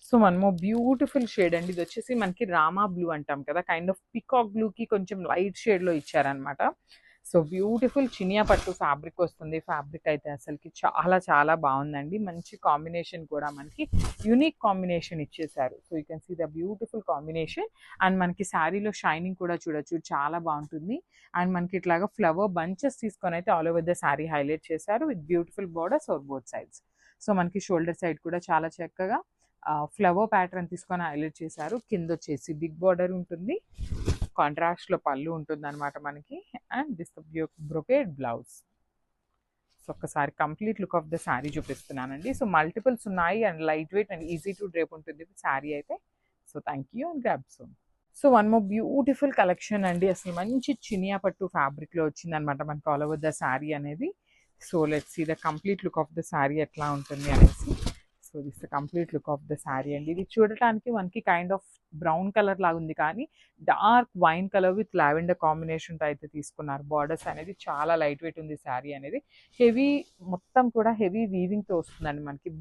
So one more beautiful shade అండి. ఇది వచ్చేసి మనకి రామా బ్లూ అంటాం కదా, కైండ్ ఆఫ్ పికాక్ బ్లూకి కొంచెం లైట్ షేడ్లో ఇచ్చారనమాట. సో బ్యూటిఫుల్ చినియా పట్టు ఫ్యాబ్రిక్ వస్తుంది. ఫ్యాబ్రిక్ అయితే అసలుకి చాలా చాలా బాగుందండి. మంచి కాంబినేషన్ కూడా మనకి యూనిక్ కాంబినేషన్ ఇచ్చేసారు. So you can see the beautiful combination. And మనకి శారీలో షైనింగ్ కూడా చూడొచ్చు, చాలా బాగుంటుంది. అండ్ మనకి ఇట్లాగా ఫ్లవర్ బంచెస్ తీసుకొని అయితే all over the sari highlight చేశారు with beautiful borders or both sides. So మనకి షోల్డర్ సైడ్ కూడా చాలా చక్కగా ఫ్లవర్ ప్యాటర్న్ తీసుకొని హైలైట్ చేశారు. కింద వచ్చేసి బిగ్ బార్డర్ ఉంటుంది, కాంట్రాస్ట్లో పళ్ళు ఉంటుంది అనమాట మనకి. And this brocade blouse. So ఒక్కసారి complete look of the sari చూపిస్తున్నానండి. సో మల్టిపుల్స్ ఉన్నాయి and light weight and easy to drape ఉంటుంది శారీ అయితే. So thank you and grab soon. So one more beautiful collection అండి. అసలు మంచి చినియా పట్టు ఫ్యాబ్రిక్లో వచ్చింది అనమాట మనకి ఆల్ ఓవర్ ద శారీ అనేది. So let's see the complete look of the sari ఎట్లా ఉంటుంది అనేసి. So this the complete look of the sari అండి. ఇది చూడటానికి మనకి కైండ్ ఆఫ్ బ్రౌన్ కలర్ లాగా ఉంది, కానీ dark wine colour with lavender కాంబినేషన్తో అయితే తీసుకున్నారు. బార్డర్స్ అనేది చాలా లైట్ వెయిట్ ఉంది శారీ అనేది. హెవీ మొత్తం కూడా హెవీ వీవింగ్తో వస్తుందండి మనకి.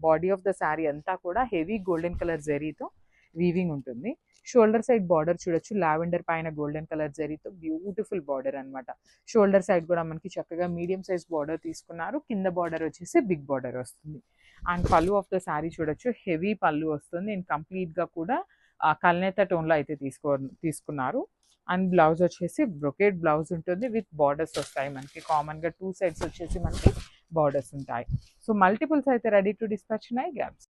బాడీ ఆఫ్ ద శారీ అంతా కూడా హెవీ గోల్డెన్ కలర్ జరీతో వీవింగ్ ఉంటుంది. షోల్డర్ సైడ్ బార్డర్ చూడొచ్చు, లావెండర్ పైన గోల్డెన్ కలర్ జరీతో బ్యూటిఫుల్ బార్డర్ అనమాట. షోల్డర్ సైడ్ కూడా మనకి చక్కగా మీడియం సైజ్ బార్డర్ తీసుకున్నారు. కింద బార్డర్ వచ్చేసి బిగ్ బార్డర్ వస్తుంది. అండ్ పళ్ళు ఆఫ్ ద శారీ చూడొచ్చు, హెవీ పళ్ళు వస్తుంది. అండ్ కంప్లీట్గా కూడా కల్నేత టోన్లో అయితే తీసుకున్నారు. అండ్ బ్లౌజ్ వచ్చేసి బ్రొకేడ్ బ్లౌజ్ ఉంటుంది విత్ బార్డర్స్ వస్తాయి మనకి. కామన్గా 2 సైడ్స్ వచ్చేసి మనకి బార్డర్స్ ఉంటాయి. సో మల్టిపుల్స్ అయితే రెడీ టు డిస్పాచ్ ఉన్నాయి. గ్యాప్స్.